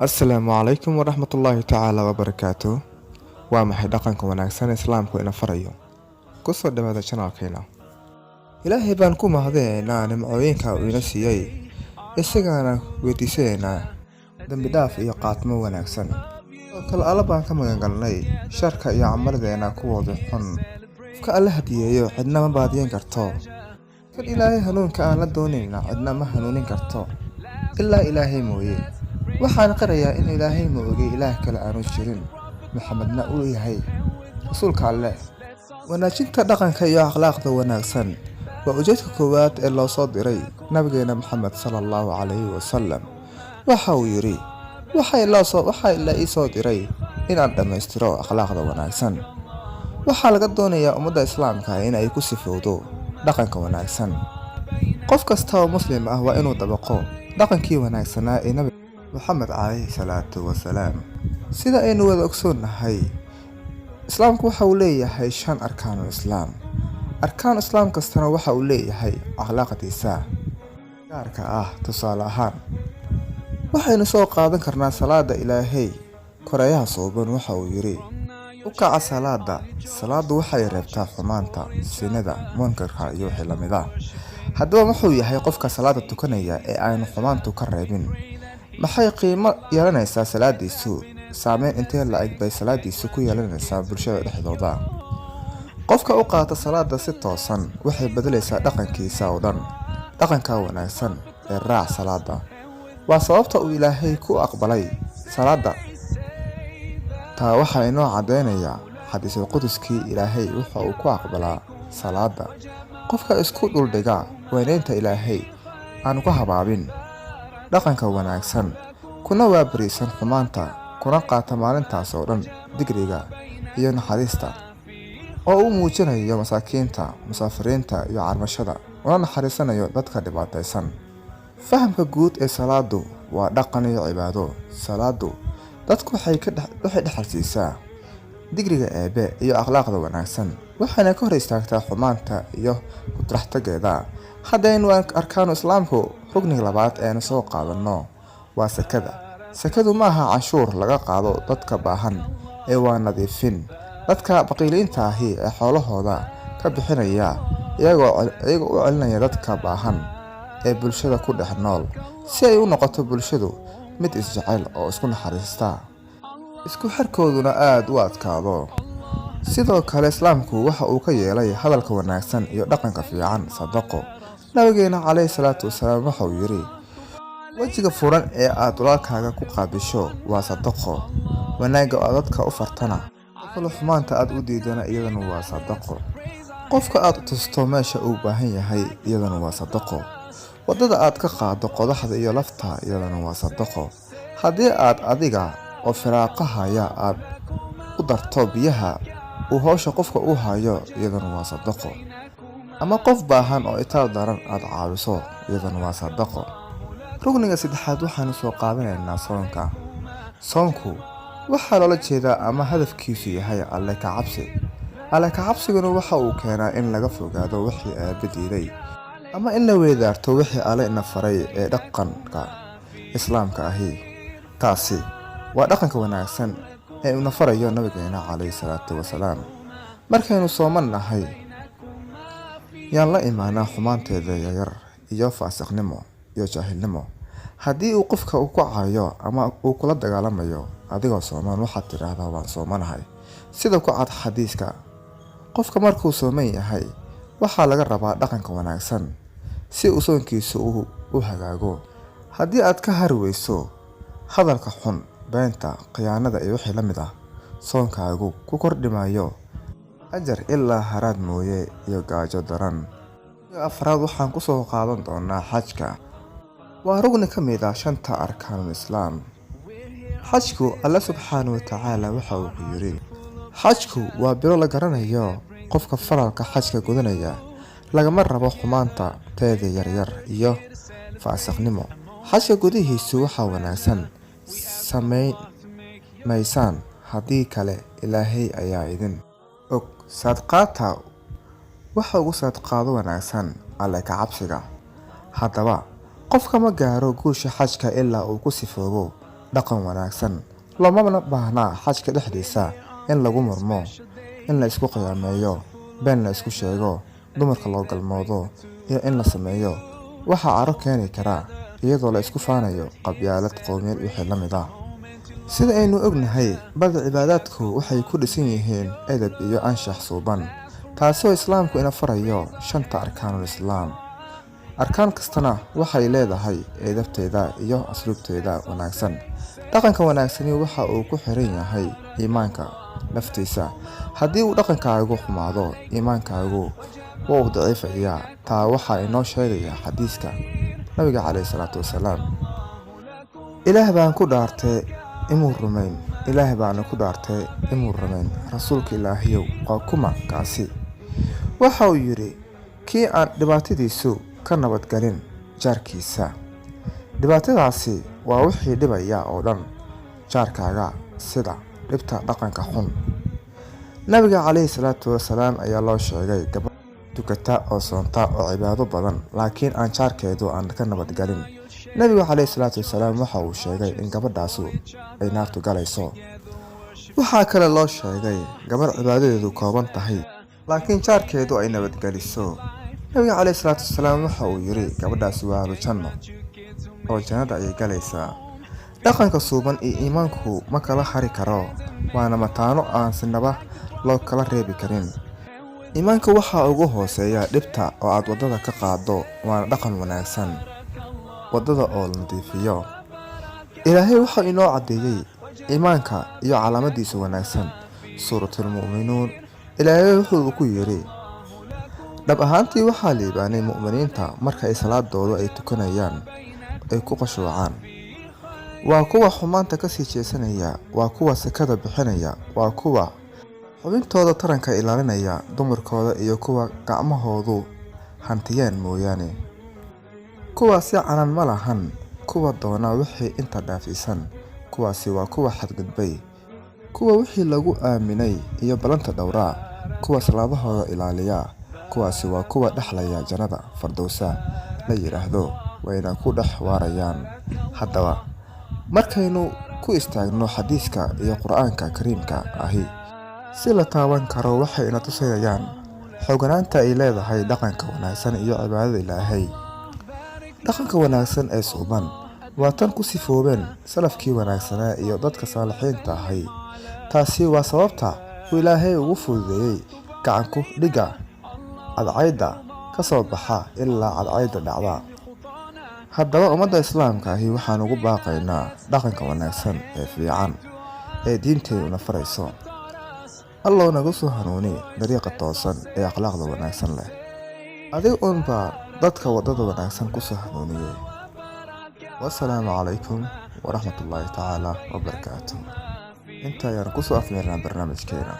السلام عليكم ورحمة الله تعالى وبركاته. ومحي dhaqanka wanaagsan islaamku ina farayo kusoo dhawaada channelkeena. Ilaahay baan ku mahadinaynaa nimcooyinka uu ina siiyay isagana weydiisaynaa dambi dhaaf iyo qaatmo wanaagsan. Kala alla baan ka magan galnay sharka iyo camaladeenna kuwooda xun ka alla hadiyeeyo cidna ma baadiyen karto. Kan Ilaahay hanuunka aan la doonayna cidna ma hanuunin karto ilaa Ilaahay mooyee. waxaan qirayaa in Ilaahay mooyee ilaah kale aanu jirin, Maxamedna uu yahay rasuulka Alle. Wanaajinta dhaqanka iyo akhlaaqda wanaagsan waa ujeedka koowaad ee loo soo diray nabigeena Maxamed sallallahu alayhi wasallam. waxa uu yiri waxa la ii soo diray in aan dhameystiro akhlaaqda wanaagsan. waxa laga doonayaa ummadda islaamka in ay ku sifowdo dhaqanka wanaagsan. qof kasta oo muslim ah waa inuu dabaqo dhaqankii wanaagsanaa ee nabi Maxamed alayhi salaatu wasalaam. sida aynu wada ogsoonahay, islaamku waxa uu leeyahay 5 arkaan islaam. arkaan islaam kastana waxa uu leeyahay akhlaaqdiisa gaarka ah. tusaale ahaan, waxaynu soo qaadan karnaa salaada Ilaahay koreeyaha sooban. waxa uu yiri u kaca salaadu waxay reebtaa xumaanta, sinada, munkarka iyo wixii la mid ah. haddaba wuxuu yahay qofka salaada tukanaya ee aanu xumaantu ka reebin, maxay qiimo yeelanaysaa salaadiisu? saameyn intee la'eg bay salaadiisu ku yeelanaysaa bulshada dhexdooda? qofka u qaata salaada si toosan waxay bedelaysaa dhaqankiisa oo dhan. dhaqanka wanaagsan ee raac salaada waa sababta uu Ilaahay ku aqbalay salaada. taa waxa inoo cadeynayaa xadiisul quduskii Ilaahay waxa uu ku aqbalaa salaada qofka isku dhuldhiga weynaynta Ilaahay aan ku habaabin dhaqanka wanaagsan, kuna waabariisan xumaanta, kuna qaata maalintaas oo dhan digriga iyo naxariista, oo uu muujinayo masaakiinta, musaafiriinta iyo carmashada, una naxariisanayo dadka dhibaataysan. fahamka guud ee salaadu waa dhaqan iyo cibaado. salaadu dadku waxay dhexalsiisaa digriga Eebe iyo akhlaaqda wanaagsan, waxayna ka hor istaagtaa xumaanta iyo ku taraxtageeda. haddaynu arkaan islaamku, rugniga labaad ee soo qaadano waa sakada. sakadu ma aha canshuur laga qaado dadka baahan ee waa nadiifin. dadka baqiiliinta ahi ee xoolahooda ka bixinaya iyagoo u celinaya dadka baahan ee bulshada ku dhex nool, si ay u noqoto bulshadu mid isjecel oo isku naxariista, isku xirkooduna aad u adkaado. sidoo kale islaamku waxa uu ka yeelay hadalka wanaagsan iyo dhaqanka fiican sadaqo. nabigeena calayhi salaatu wasalaam waxa uu yiri wajiga furan ee aad walaalkaaga ku qaabisho waa sadaqo. wanaaga oo dadka u fartana qofka xumaanta aad u diidana iyadana waa sadaqo. qofka aad tusto meesha uu baahan yahay iyadana waa sadaqo. wadada aad ka qaado qodaxda iyo lafta iyadana waa sadaqo. haddii aad adiga oo firaaqahaya aad u darto biyaha uu hawsha qofka u hayo iyadana waa sadaqo. ama qof baahan oo itaal daran aad caawiso iyadana waa sadaqo. rugniga saddexaad waxaanu soo qaadanaynaa soonka. soonku waxaa loola jeedaa ama hadafkiisu yahay alle ka cabsi. alle ka cabsiguna waxa uu keenaa in laga fogaado wixii Eebe diiday, ama in la weedaarto wixii Alle ina faray ee dhaqanka islaamka ahi. taasi waa dhaqanka wanaagsan ee uu farayo nabigeena calayhi salaatu wasalaam. markaynu sooman nahay, yaan la imaanaa xumaanteeda yar iyo faasiqnimo iyo jaahilnimo. haddii uu qofka ku caayo ama uu kula dagaalamayo adigoo sooman, waxaad tiraahdaa waan soomanahay. sida ku cad xadiiska, qofka markuu sooman yahay waxaa laga rabaa dhaqanka wanaagsan si uu soonkiisu u hagaago. haddii aad ka harweyso hadalka xun, beenta, khiyaanada iyo wixii la mid ah, soonkaagu ku kordhimayo ajar ilaa haraad mooye iyo gaajo daran. afraad waxaan ku soo qaadan doonaa xajka. waa rugni ka mid ah 5 arkaan islaam. xajku Alle subxaanahu wa tacaala waxa uu yiri xajku waa bilo la garanayo qofka faralka xajka gudanaya lagama rabo xumaanta teeda yaryar iyo faasiqnimo. Xajka gudihiisu waxaa wanaagsan samaysaan, haddii kale Ilaahay ayaa idin og. Sadqaata waxa ugu sadqaado wanaagsan alle ka cabsiga. Haddaba qofka ma gaaro guusha xajka ilaa uu ku sifoobo dhaqan wanaagsan. Looma baahna xajka dhexdiisa in lagu murmo, in la isku qiyaameeyo, been la isku sheego, dumarka loo galmoodo iyo in la sameeyo waxa caro keeni kara iyadoo la isku faanayo qabyaalad qowmiyad wixii la mid ah. Sida aynu ognahay, badi cibaadaadku waxay ku dhisan yihiin edeb iyo anshax suuban, taasoo Islaamku ina farayo 5 arkaanul Islaam. Arkaan kastana waxay leedahay edebteeda iyo asluubteeda wanaagsan. Dhaqanka wanaagsani waxa uu ku xiran yahay iimaanka laftiisa. Haddii uu dhaqankaagu xumaado, iimaankaagu waa uu daciifayaa. Taa waxaa inoo sheegaya xadiiska Nabiga calayhi salaatu wasalaam. Ilaah baan ku dhaartay inuu rumayn rasuulka Ilaahiyow waa kuma kaasi. Waxa uu yiri, kii aan dhibaatadiisu ka nabadgalin jaarkiisa. Dhibaatadaasi waa wixii dhibaya oo dhan jaarkaaga, sida dhibta dhaqanka xun. Nabiga calayhi salaatu wasalaam ayaa loo sheegay gabadh tukata oo soonta oo cibaado badan, laakiin aan jaarkeedu aan ka nabadgalin. Nabiga calayhi salaatu wasalaam waxa uu sheegay in gabadhaasu ay naartu galayso. Waxaa kale loo sheegay gabadh cibaadadeedu kooban tahay, laakiin jaarkeedu ay nabadgaliso. Nabiga calayhi salaatu wasalaam waxa uu yiri, gabadhaasi waa ahlu janno oo jannada ay galaysaa. Dhaqanka suuban iyo iimaanku ma kala hari karo, waana mataano aan sinaba loo kala reebi karin. Iimaanka waxa ugu hooseeya dhibta oo aad wadada ka qaado, waana dhaqan wanaagsan wadada oo la nadiifiyo. Ilaahay waxa inoo cadeeyay iimaanka iyo calaamadiisa wanaagsan suuratul mu'minuun. Ilaahay wuxuu ku yiri, dhab ahaantii waxaa liibaanay mu'miniinta marka ay salaadooda ay tukanayaan ay ku qashuucaan. Waa kuwa xumaanta ka sii jeesanaya, waa kuwa sakada bixinaya, waa kuwa xubintooda taranka ilaalinaya, dumarkooda iyo kuwa gacmahoodu hantiyeen mooyaane. Kuwaasi canan ma lahan, kuwa doona wixii inta dhaafisan. Kuwaasi waa kuwa xadgudbay, kuwa wixii lagu aaminay iyo balanta dhowraa, kuwa salaadahooda ilaaliya. Kuwaasi waa kuwa dhaxlaya jannada Firdawsa la yiraahdo, wayna ku dhex waarayaan. Haddaba markaynu ku istaagno xadiiska iyo Qur'aanka Kariimka ahi, si la taaban karo waxay ina tusayaan xooganaanta ay leedahay dhaqanka wanaagsan iyo cibaadada Ilaahay. Dhaqanka wanaagsan ee suuban waa tan ku sifoobeen salafkii wanaagsanaa iyo dadka saalixiinta ahay. Taasi waa sababta uu Ilaahay ugu fududeeyay gacanku dhiga cadceedda ka soo baxa ilaa cadceedda dhacda. Haddaba ummadda Islaamka ahi waxaan ugu baaqaynaa dhaqanka wanaagsan ee fiican ee diinteeduna farayso. Allah nagu soo hanuuni dariiqa toosan ee akhlaaqda wanaagsan leh. Adiga unba dadka wadada wanaagsan ku soo hanuuniyay. Wassalaamu calaykum waraxmatullaahi tacaala wabarakaatuh. Inta ayaan ku soo afmeernaa barnaamijkeena.